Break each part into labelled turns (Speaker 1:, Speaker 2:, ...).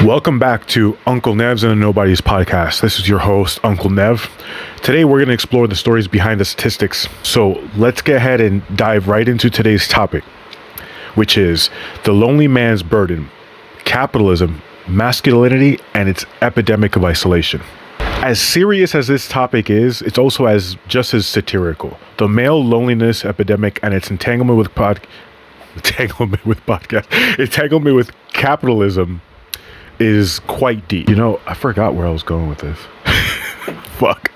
Speaker 1: Welcome back to Uncle Nev's and a Nobody's podcast. This is your host, Uncle Nev. Today we're going to explore the stories behind the statistics. So let's get ahead and dive right into today's topic, which is the lonely man's burden, capitalism, masculinity, and its epidemic of isolation. As serious as this topic is, it's also just as satirical. The male loneliness epidemic and its entanglement with capitalism is quite deep. I forgot where I was going with this. Fuck.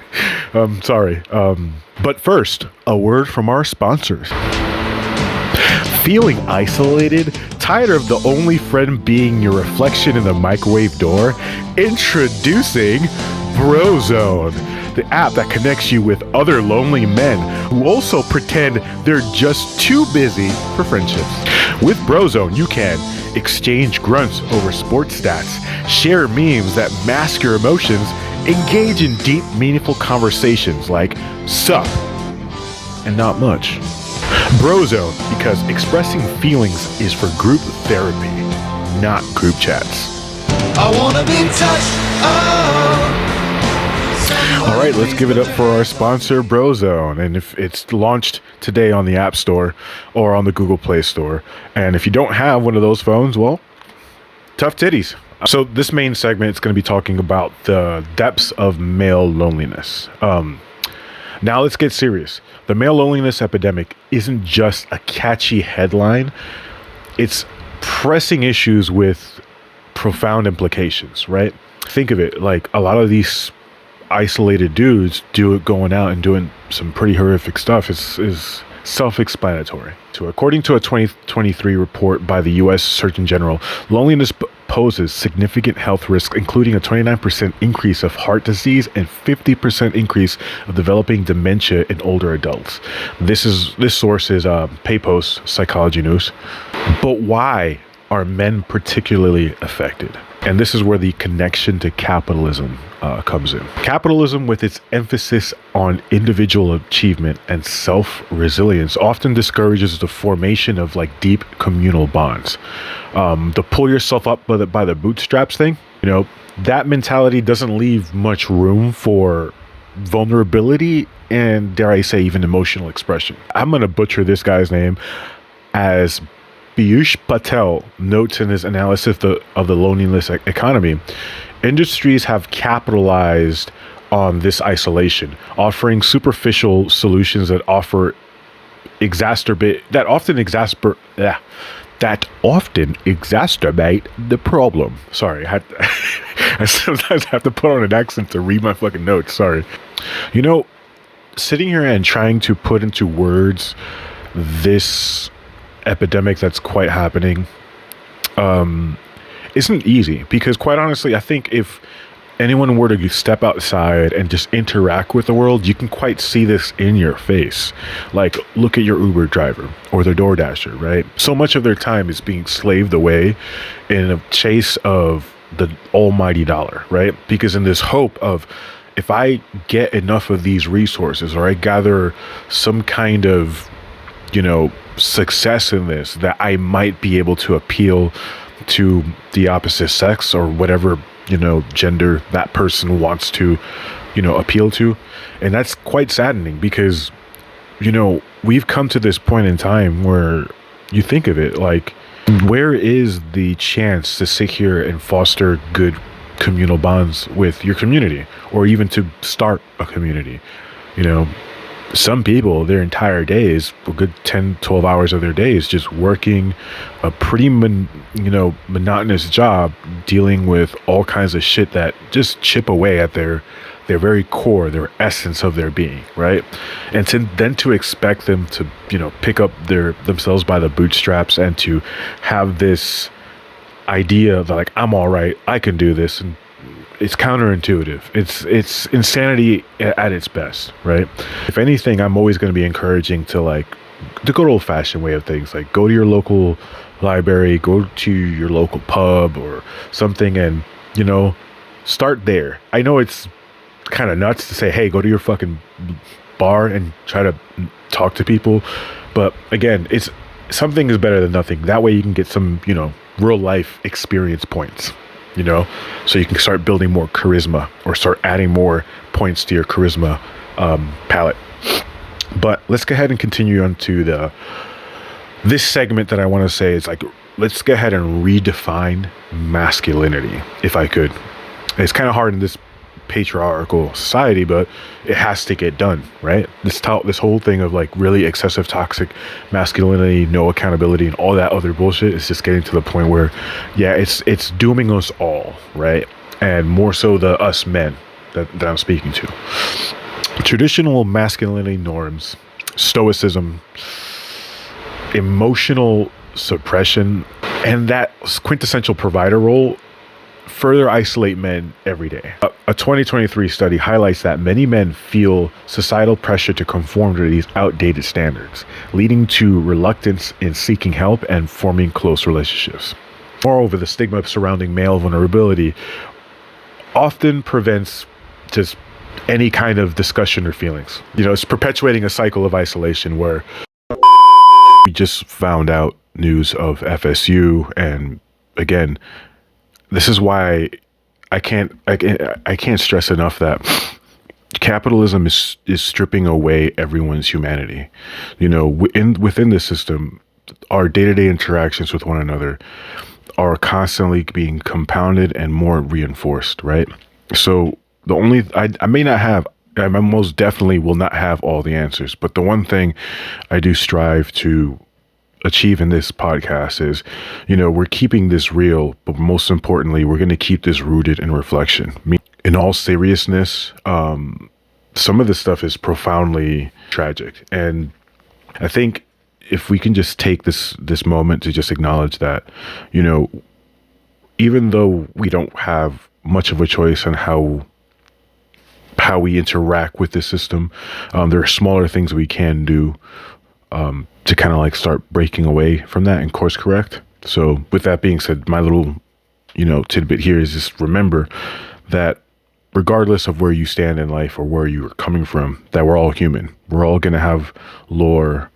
Speaker 1: Sorry. But first, a word from our sponsors. Feeling isolated? Tired of the only friend being your reflection in the microwave door? Introducing Brozone, the app that connects you with other lonely men who also pretend they're just too busy for friendships. With Brozone, you can exchange grunts over sports stats, share memes that mask your emotions, engage in deep, meaningful conversations like sup and not much. Brozone, because expressing feelings is for group therapy, not group chats. I wanna be touched. All right, let's give it up for our sponsor, Brozone. And if it's launched today on the App Store or on the Google Play Store, and if you don't have one of those phones, well, tough titties. So this main segment is going to be talking about the depths of male loneliness. Now let's get serious. The male loneliness epidemic isn't just a catchy headline. It's pressing issues with profound implications, right? Think of it like a lot of these isolated dudes do it going out and doing some pretty horrific stuff is self-explanatory. So according to a 2023 report by the U.S. Surgeon General, loneliness poses significant health risks, including a 29% increase of heart disease and 50% increase of developing dementia in older adults. This source is PayPost Psychology News. But why are men particularly affected? And this is where the connection to capitalism comes in. Capitalism, with its emphasis on individual achievement and self-resilience, often discourages the formation of deep communal bonds. The pull yourself up by the bootstraps thing, that mentality doesn't leave much room for vulnerability and, dare I say, even emotional expression. I'm going to butcher this guy's name. As Piyush Patel notes in his analysis of the loneliness economy, industries have capitalized on this isolation, offering superficial solutions that often exacerbate the problem. Sorry, I sometimes have to put on an accent to read my fucking notes. Sorry. Sitting here and trying to put into words this epidemic that's quite happening isn't easy, because quite honestly, I think if anyone were to step outside and just interact with the world, you can quite see this in your face. Like, look at your Uber driver or their DoorDasher, right? So much of their time is being slaved away in a chase of the almighty dollar, right? Because in this hope of, if I get enough of these resources, or I gather some kind of success in this, that I might be able to appeal to the opposite sex or whatever gender that person wants to appeal to. And that's quite saddening, because we've come to this point in time where you think of it like, where is the chance to sit here and foster good communal bonds with your community, or even to start a community? Some people, their entire days, a good 10, 12 hours of their days, just working a pretty, monotonous job, dealing with all kinds of shit that just chip away at their very core, their essence of their being, right? And then to expect them to, pick up themselves by the bootstraps and to have this idea that I'm all right, I can do this, and it's counterintuitive. It's insanity at its best, right? If anything, I'm always going to be encouraging to the good old fashioned way of things, like go to your local library, go to your local pub or something, and start there. I know it's kind of nuts to say, hey, go to your fucking bar and try to talk to people, but again, something is better than nothing. That way you can get some real life experience points. you know, so you can start building more charisma or start adding more points to your charisma palette. But let's go ahead and continue on to this segment that I want to say is like, let's go ahead and redefine masculinity, if I could. It's kind of hard in this patriarchal society, but it has to get done, right? This whole thing of like really excessive toxic masculinity, no accountability, and all that other bullshit is just getting to the point where, yeah, it's dooming us all, right? And more so the us men that I'm speaking to. Traditional masculinity norms, stoicism, emotional suppression, and that quintessential provider role further isolate men every day. A 2023 study highlights that many men feel societal pressure to conform to these outdated standards, leading to reluctance in seeking help and forming close relationships. Moreover, the stigma surrounding male vulnerability often prevents just any kind of discussion or feelings. You know, it's perpetuating a cycle of isolation where we just found out news of FSU, and again, this is why I can't stress enough that capitalism is stripping away everyone's humanity. You know, within the system, our day-to-day interactions with one another are constantly being compounded and more reinforced, right? So I may not have, I most definitely will not have all the answers, but the one thing I do strive to achieve in this podcast is, you know, we're keeping this real, but most importantly, we're going to keep this rooted in reflection. In all seriousness, some of this stuff is profoundly tragic. And I think if we can just take this moment to just acknowledge that, you know, even though we don't have much of a choice on how we interact with the system, there are smaller things we can do to kind of like start breaking away from that and course correct. So with that being said, my little, you know, tidbit here is just remember that regardless of where you stand in life or where you're coming from, that we're all human. We're all going to have lore,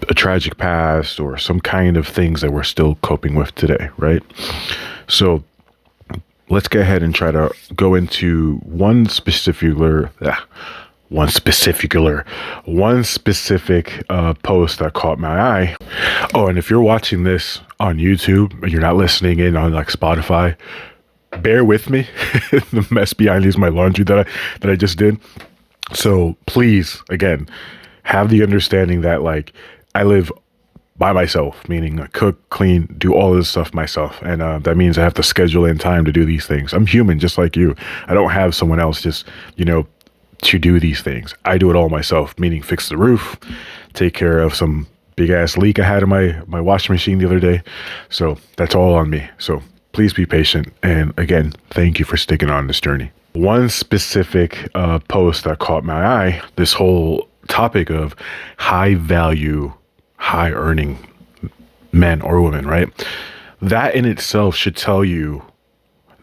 Speaker 1: a tragic past, or some kind of things that we're still coping with today, right? So let's go ahead and try to go into one specific post that caught my eye. Oh, and if you're watching this on YouTube and you're not listening in on like Spotify, bear with me. The mess behind is my laundry that I just did. So please, again, have the understanding that like I live by myself, meaning I cook, clean, do all this stuff myself. And that means I have to schedule in time to do these things. I'm human just like you. I don't have someone else just, you know, to do these things. I do it all myself, meaning fix the roof, take care of some big ass leak I had in my washing machine the other day. So that's all on me. So please be patient. And again, thank you for sticking on this journey. One specific post that caught my eye, this whole topic of high value, high earning men or women, right? That in itself should tell you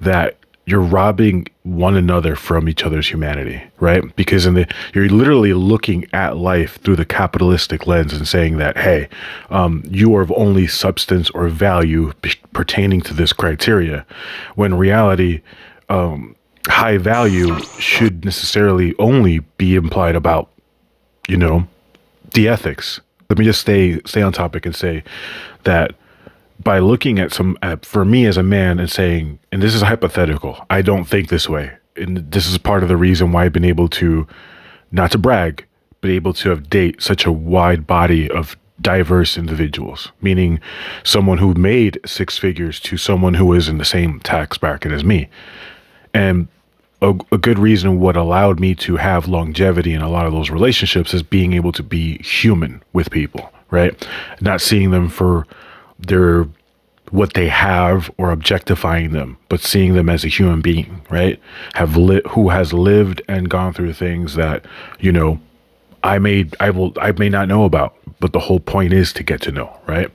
Speaker 1: that you're robbing one another from each other's humanity, right? Because you're literally looking at life through the capitalistic lens and saying that, hey, you are of only substance or value pertaining to this criteria, when in reality, high value should necessarily only be implied about, you know, the ethics. Let me just stay on topic and say that by looking at for me as a man and saying, and this is hypothetical, I don't think this way. And this is part of the reason why I've been able to, not to brag, but able to have date such a wide body of diverse individuals, meaning someone who made six figures to someone who is in the same tax bracket as me. And a good reason what allowed me to have longevity in a lot of those relationships is being able to be human with people, right? Not seeing them for what they have or objectifying them, but seeing them as a human being, right? Who has lived and gone through things that, you know, I may not know about, but the whole point is to get to know, right?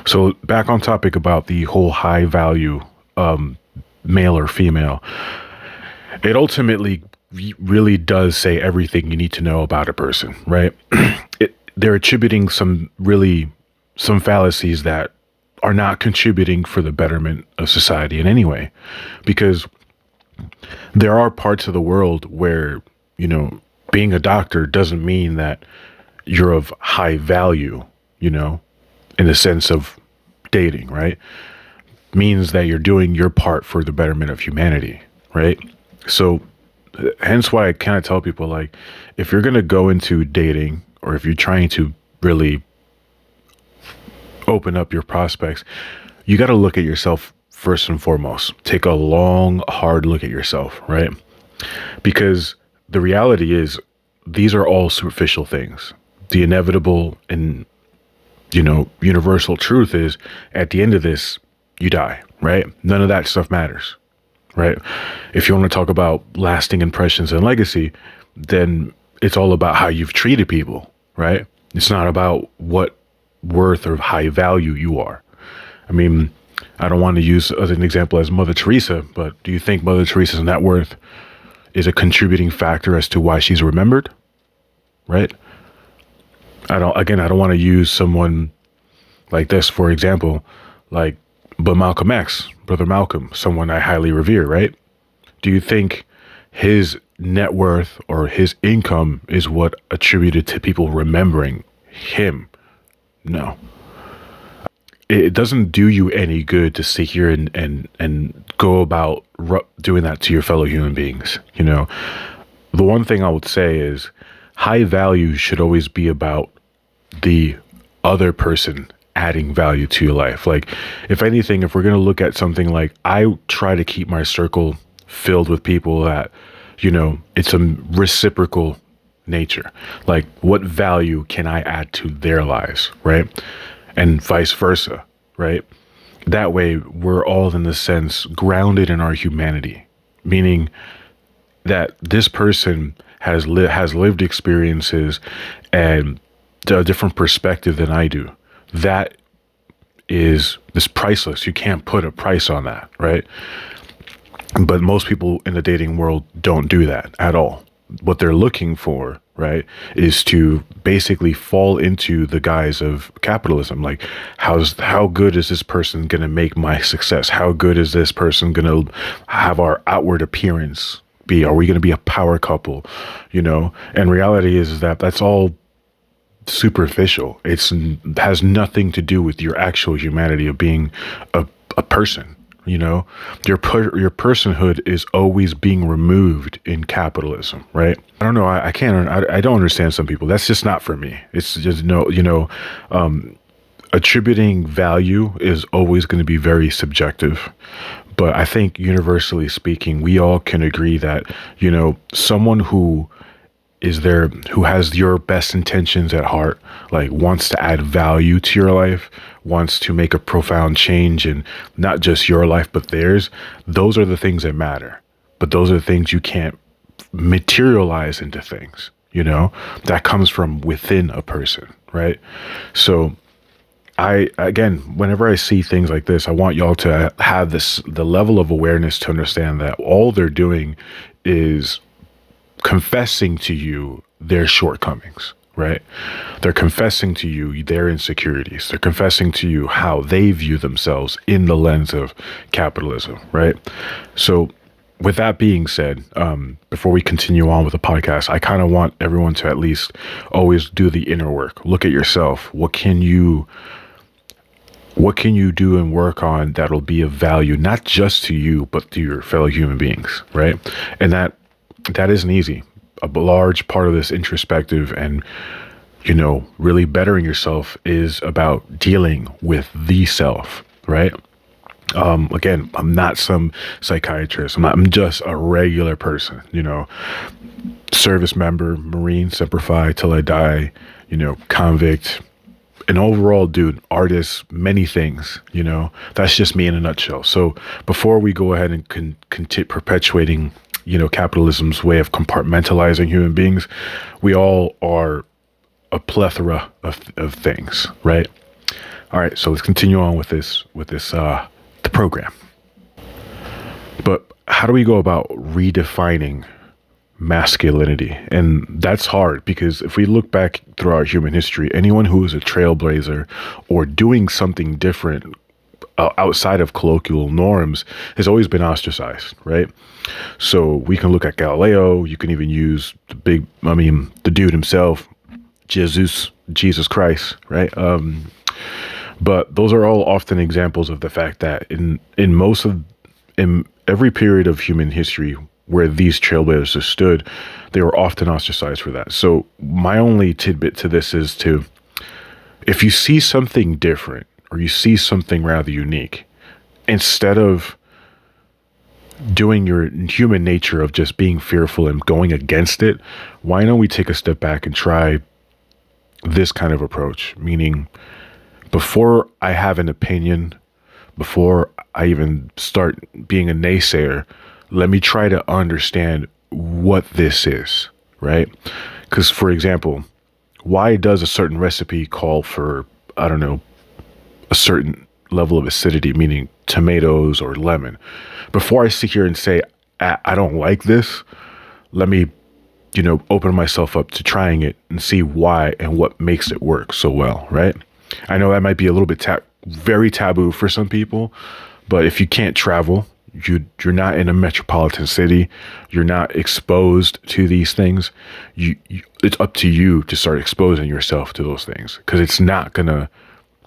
Speaker 1: So back on topic about the whole high value, male or female, it ultimately really does say everything you need to know about a person, right? They're attributing some fallacies that are not contributing for the betterment of society in any way. Because there are parts of the world where, being a doctor doesn't mean that you're of high value, in the sense of dating, right? Means that you're doing your part for the betterment of humanity, right? So hence why I kind of tell people, like, if you're going to go into dating, or if you're trying to really open up your prospects, you got to look at yourself first and foremost. Take a long, hard look at yourself, right? Because the reality is, these are all superficial things. The inevitable and, universal truth is, at the end of this, you die, right? None of that stuff matters, right? If you want to talk about lasting impressions and legacy, then it's all about how you've treated people, right? It's not about what worth or high value you are. I mean, I don't want to use as an example as Mother Teresa, but do you think Mother Teresa's net worth is a contributing factor as to why she's remembered? Right? I don't want to use someone like this, for example, but Malcolm X, Brother Malcolm, someone I highly revere, right? Do you think his net worth or his income is what attributed to people remembering him? No. It doesn't do you any good to sit here and go about doing that to your fellow human beings. The one thing I would say is, high value should always be about the other person adding value to your life. Like, if anything, if we're going to look at something, like, I try to keep my circle filled with people that, it's a reciprocal nature. Like, what value can I add to their lives, right? And vice versa, right? That way, we're all, in a sense, grounded in our humanity, meaning that this person has lived experiences and a different perspective than I do. That is priceless. You can't put a price on that, right? But most people in the dating world don't do that at all. What they're looking for, right, is to basically fall into the guise of capitalism. Like, how good is this person going to make my success? How good is this person going to have our outward appearance be? Are we going to be a power couple? And reality is that that's all superficial. It has nothing to do with your actual humanity of being a person. Your personhood is always being removed in capitalism, right? I don't know. I don't understand some people. That's just not for me. It's just attributing value is always going to be very subjective. But I think universally speaking, we all can agree that, someone who has your best intentions at heart, like, wants to add value to your life, wants to make a profound change in not just your life, but theirs. Those are the things that matter. But those are the things you can't materialize into things, that comes from within a person, right? So whenever I see things like this, I want y'all to have the level of awareness to understand that all they're doing is confessing to you their shortcomings, right? They're confessing to you their insecurities. They're confessing to you how they view themselves in the lens of capitalism, right? So with that being said, before we continue on with the podcast, I kind of want everyone to at least always do the inner work. Look at yourself. What can you do and work on that'll be of value, not just to you, but to your fellow human beings, right? And that isn't easy. A large part of this introspective and, really bettering yourself is about dealing with the self, right? Again, I'm not some psychiatrist. I'm just a regular person, service member, Marine, Semper Fi, till I die, convict, an overall dude, artist, many things, that's just me in a nutshell. So before we go ahead and continue perpetuating, capitalism's way of compartmentalizing human beings, we all are a plethora of things, right? All right, so let's continue on with the program. But how do we go about redefining masculinity? And that's hard, because if we look back throughout human history, anyone who is a trailblazer or doing something different outside of colloquial norms has always been ostracized, right? So we can look at Galileo. You can even use the dude himself, Jesus Christ, right? But those are all often examples of the fact that in every period of human history where these trailblazers stood, they were often ostracized for that. So my only tidbit to this is if you see something different or you see something rather unique, instead of doing your human nature of just being fearful and going against it, why don't we take a step back and try this kind of approach? Meaning, before I have an opinion, before I even start being a naysayer, let me try to understand what this is, right? Because, for example, why does a certain recipe call for, I don't know, a certain level of acidity, meaning tomatoes or lemon? Before I sit here and say, I don't like this, let me, open myself up to trying it and see why and what makes it work so well, right? I know that might be a little bit very taboo for some people, but if you can't travel, you're not in a metropolitan city, you're not exposed to these things, it's up to you to start exposing yourself to those things, because it's not gonna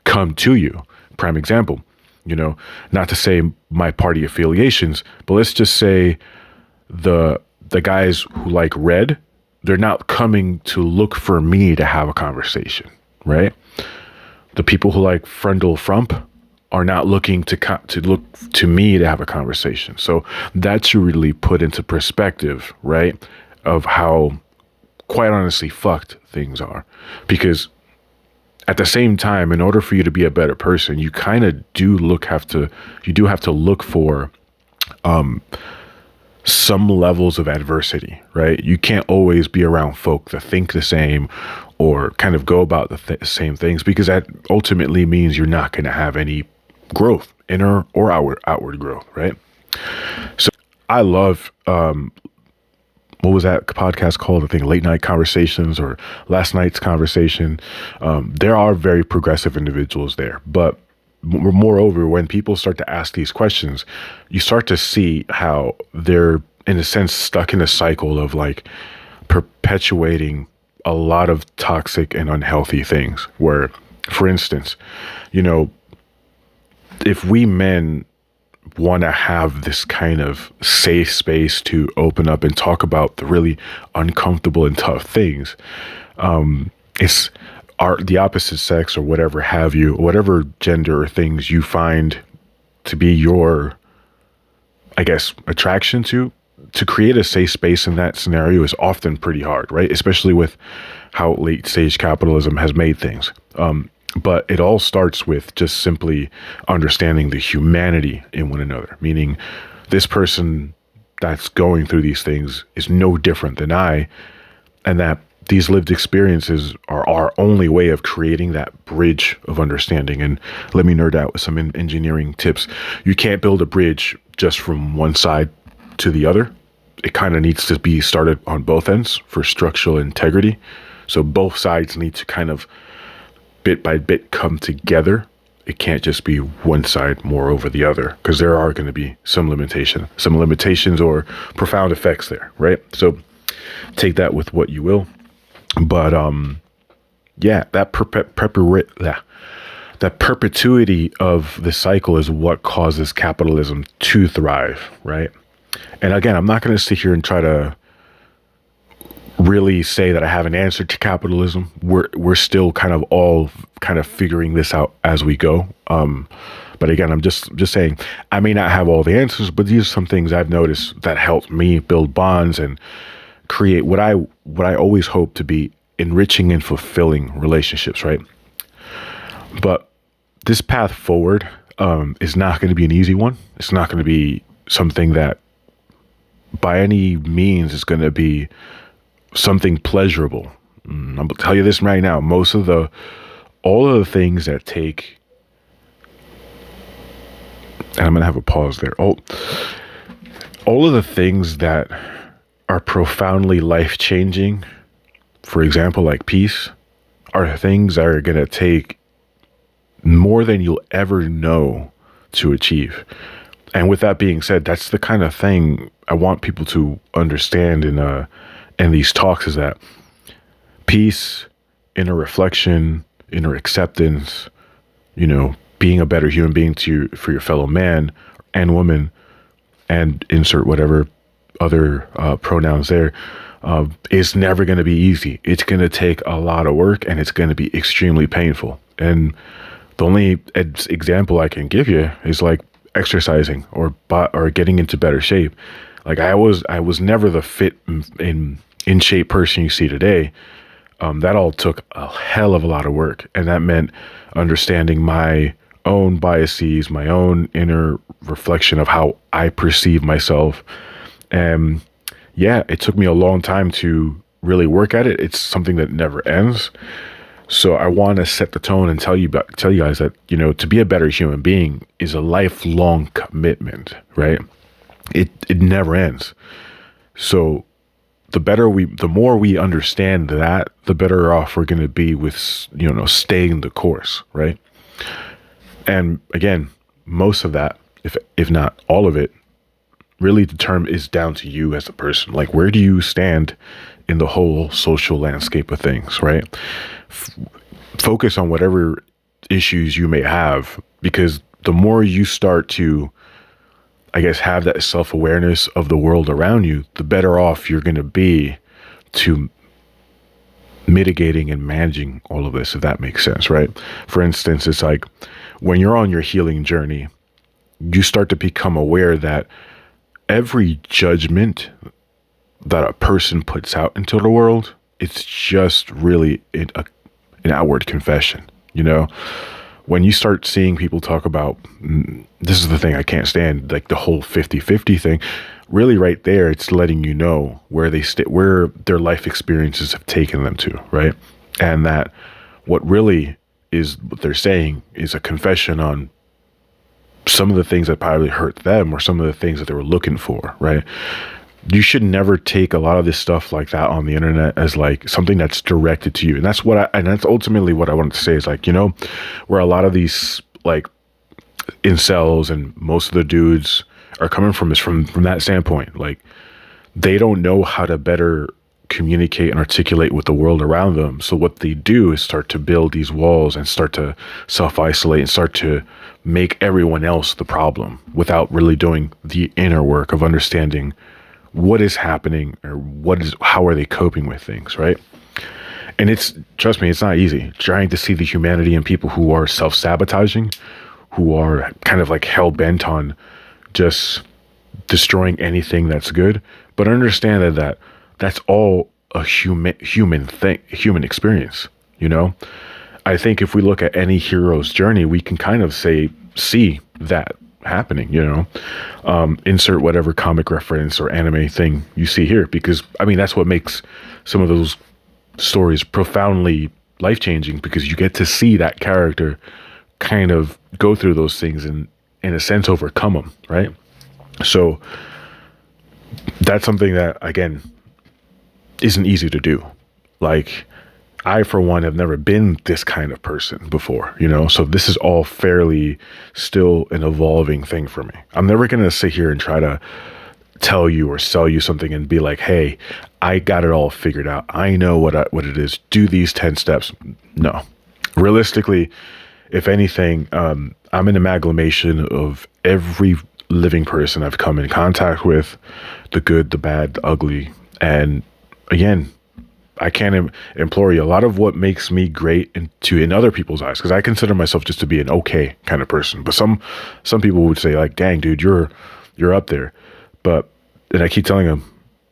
Speaker 1: come to you. Prime example, not to say my party affiliations, but let's just say the guys who like red, they're not coming to look for me to have a conversation, right? The people who like Frundle Frump are not looking to look to me to have a conversation. So that should really put into perspective, right, of how, quite honestly, fucked things are. Because at the same time, in order for you to be a better person, you kind of do have to look for some levels of adversity, right? You can't always be around folk that think the same or kind of go about the same things, because that ultimately means you're not going to have any growth, inner or outward growth, right? So I love, what was that podcast called? I think Late Night Conversations or Last Night's Conversation. There are very progressive individuals there, but moreover, when people start to ask these questions, you start to see how they're, in a sense, stuck in a cycle of like perpetuating a lot of toxic and unhealthy things. Where, for instance, if we men want to have this kind of safe space to open up and talk about the really uncomfortable and tough things, it's the opposite sex or whatever have you, whatever gender or things you find to be your, I guess, attraction to create a safe space in that scenario is often pretty hard, right? Especially with how late stage capitalism has made things. But it all starts with just simply understanding the humanity in one another, meaning this person that's going through these things is no different than I, and that these lived experiences are our only way of creating that bridge of understanding. And let me nerd out with some engineering tips. You can't build a bridge just from one side to the other. It kind of needs to be started on both ends for structural integrity. So both sides need to kind of bit by bit come together. It can't just be one side more over the other, because there are going to be some limitations or profound effects there, right? So take that with what you will. But yeah, that perpetuity of the cycle is what causes capitalism to thrive, right? And again, I'm not going to sit here and try to really say that I have an answer to capitalism. We're still kind of all kind of figuring this out as we go. But again, I'm just saying I may not have all the answers, but these are some things I've noticed that helped me build bonds and create what I always hope to be enriching and fulfilling relationships, right? But this path forward is not going to be an easy one. It's not going to be something that by any means is going to be something pleasurable. I'm going to tell you this right now. All of the things that take, and I'm going to have a pause there. All of the things that are profoundly life-changing, for example, like peace, are things that are going to take more than you'll ever know to achieve. And with that being said, that's the kind of thing I want people to understand in these talks, is that peace, inner reflection, inner acceptance, being a better human being for your fellow man and woman, and insert whatever other pronouns there, is never going to be easy. It's going to take a lot of work, and it's going to be extremely painful. And the only example I can give you is like exercising or getting into better shape. Like I was never the fit in shape person you see today. That all took a hell of a lot of work, and that meant understanding my own biases, my own inner reflection of how I perceive myself. And yeah, it took me a long time to really work at it. It's something that never ends. So I want to set the tone and tell you guys that, to be a better human being is a lifelong commitment, right? It never ends. So the more we understand that, the better off we're going to be with, staying the course, right? And again, most of that, if not all of it, really is down to you as a person. Like, where do you stand in the whole social landscape of things, right? Focus on whatever issues you may have, because the more you start to, I guess, have that self-awareness of the world around you, the better off you're going to be to mitigating and managing all of this, if that makes sense, right? For instance, it's like when you're on your healing journey, you start to become aware that every judgment that a person puts out into the world, it's just really an outward confession. When you start seeing people talk about, this is the thing I can't stand, like the whole 50-50 thing, really right there, it's letting you know where where their life experiences have taken them to, right? And that what they're saying is a confession on some of the things that probably hurt them, or some of the things that they were looking for, right? You should never take a lot of this stuff like that on the internet as like something that's directed to you. And that's that's ultimately what I wanted to say, is like, where a lot of these like incels and most of the dudes are coming from is from that standpoint. Like, they don't know how to better communicate and articulate with the world around them. So what they do is start to build these walls and start to self-isolate and start to make everyone else the problem without really doing the inner work of understanding what is happening, or how are they coping with things, right? And trust me, it's not easy trying to see the humanity in people who are self-sabotaging, who are kind of like hell-bent on just destroying anything that's good. But understand that that's all a human experience, I think if we look at any hero's journey, we can kind of see that happening, insert whatever comic reference or anime thing you see here, because that's what makes some of those stories profoundly life-changing, because you get to see that character kind of go through those things and in a sense overcome them, right? So that's something that, again, isn't easy to do. Like, I, for one, have never been this kind of person before, so this is all fairly still an evolving thing for me. I'm never going to sit here and try to tell you or sell you something and be like, hey, I got it all figured out. I know what it is. Do these 10 steps. No. Realistically, if anything, I'm an amalgamation of every living person I've come in contact with, the good, the bad, the ugly. And again, I can't implore you. A lot of what makes me great in other people's eyes, because I consider myself just to be an okay kind of person. But some people would say like, dang, dude, you're up there. And I keep telling them,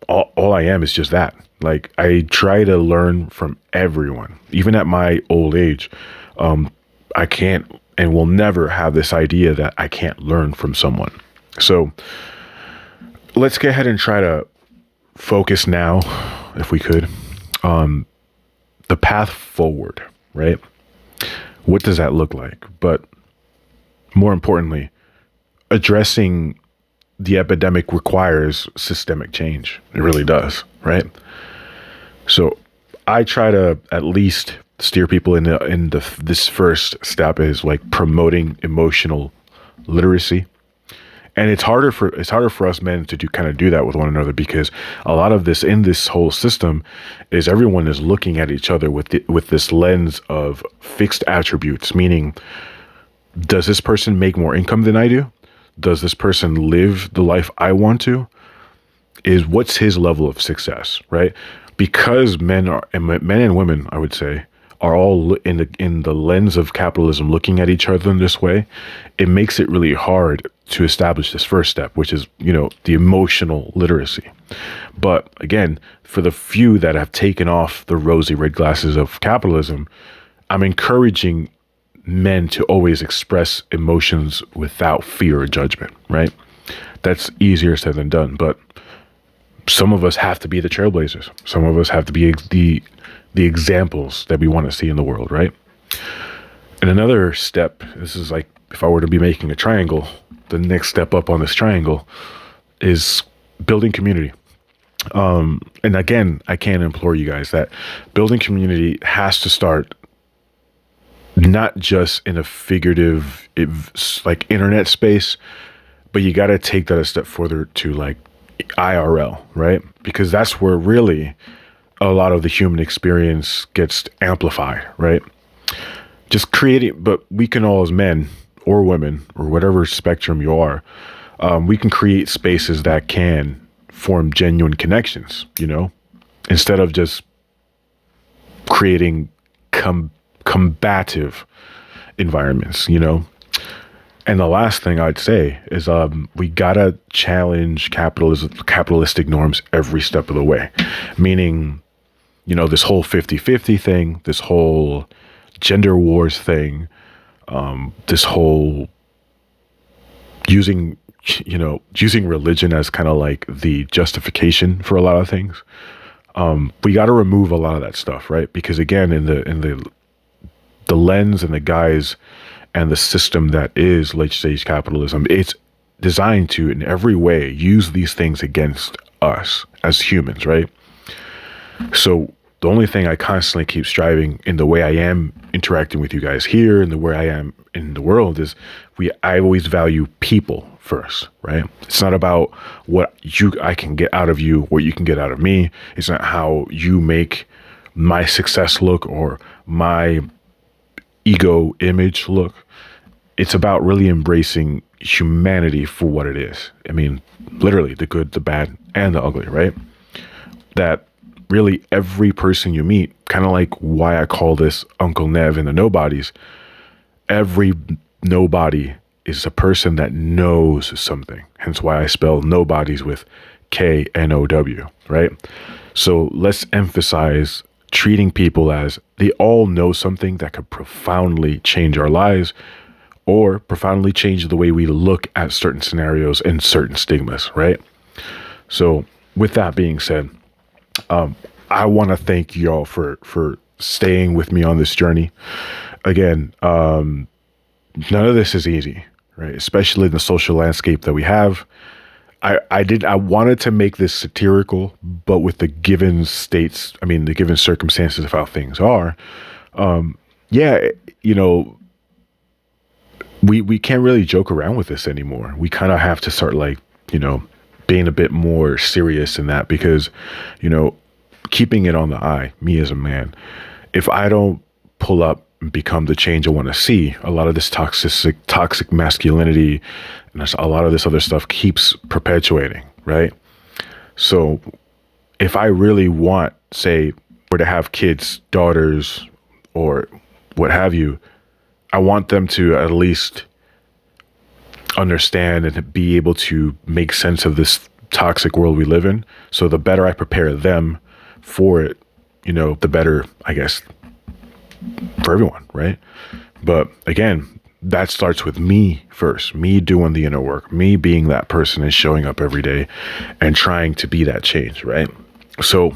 Speaker 1: all I am is just that. Like, I try to learn from everyone, even at my old age. I can't and will never have this idea that I can't learn from someone. So let's go ahead and try to focus now, if we could, on the path forward, right? What does that look like? But more importantly, addressing the epidemic requires systemic change. It really does, right? So I try to at least steer people in this first step is like promoting emotional literacy. And it's harder for us men to do that with one another, because a lot of this in this whole system is everyone is looking at each other with this lens of fixed attributes, meaning, does this person make more income than I do? Does this person live the life I want to? What's his level of success, right? Because men and women, I would say, are all in the lens of capitalism, looking at each other in this way. It makes it really hard to establish this first step, which is, the emotional literacy. But again, for the few that have taken off the rosy red glasses of capitalism, I'm encouraging men to always express emotions without fear or judgment, right? That's easier said than done, but some of us have to be the trailblazers. Some of us have to be the examples that we want to see in the world, right? And another step, this is like if I were to be making a triangle, the next step up on this triangle is building community. And again, I can't implore you guys that building community has to start not just in a figurative, like internet space, but you got to take that a step further to like IRL, right? Because that's where really a lot of the human experience gets amplified, right? Just creating, but we can all, as men or women or whatever spectrum you are, we can create spaces that can form genuine connections, instead of just creating combative environments, And the last thing I'd say is we gotta challenge capitalistic norms every step of the way. Meaning, this whole 50-50 thing, this whole gender wars thing, this whole using religion as kind of like the justification for a lot of things. We got to remove a lot of that stuff, right? Because again, in the lens and the guise and the system that is late stage capitalism, it's designed to, in every way, use these things against us as humans, right? So the only thing I constantly keep striving in the way I am interacting with you guys here and the way I am in the world is I always value people first, right? It's not about what I can get out of you, what you can get out of me. It's not how you make my success look or my ego image look. It's about really embracing humanity for what it is. I mean, literally the good, the bad, and the ugly, right? That really every person you meet, kind of like why I call this Uncle Nev and the Nobodies, every nobody is a person that knows something. Hence why I spell nobodies with K-N-O-W, right? So let's emphasize treating people as they all know something that could profoundly change our lives or profoundly change the way we look at certain scenarios and certain stigmas, right? So with that being said, I want to thank y'all for staying with me on this journey. Again, none of this is easy, right? Especially in the social landscape that we have. I wanted to make this satirical, but with the given the given circumstances of how things are, we can't really joke around with this anymore. We kind of have to start being a bit more serious in that, because, keeping it on the eye, me as a man, if I don't pull up and become the change I want to see, a lot of this toxic masculinity and a lot of this other stuff keeps perpetuating, right? So if I really want, say, or to have kids, daughters, or what have you, I want them to at least understand and be able to make sense of this toxic world we live in. So the better I prepare them for it, the better, I guess, for everyone, right? But again, that starts with me first, me doing the inner work, me being that person and showing up every day and trying to be that change, right? So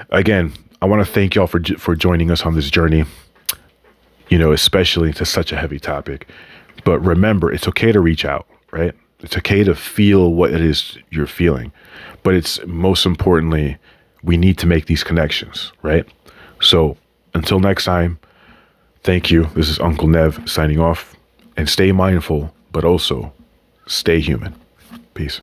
Speaker 1: again, I want to thank y'all for joining us on this journey, especially to such a heavy topic. But remember, it's okay to reach out, right? It's okay to feel what it is you're feeling. But it's most importantly, we need to make these connections, right? So until next time, thank you. This is Uncle Nev signing off, and stay mindful, but but also stay human. Peace.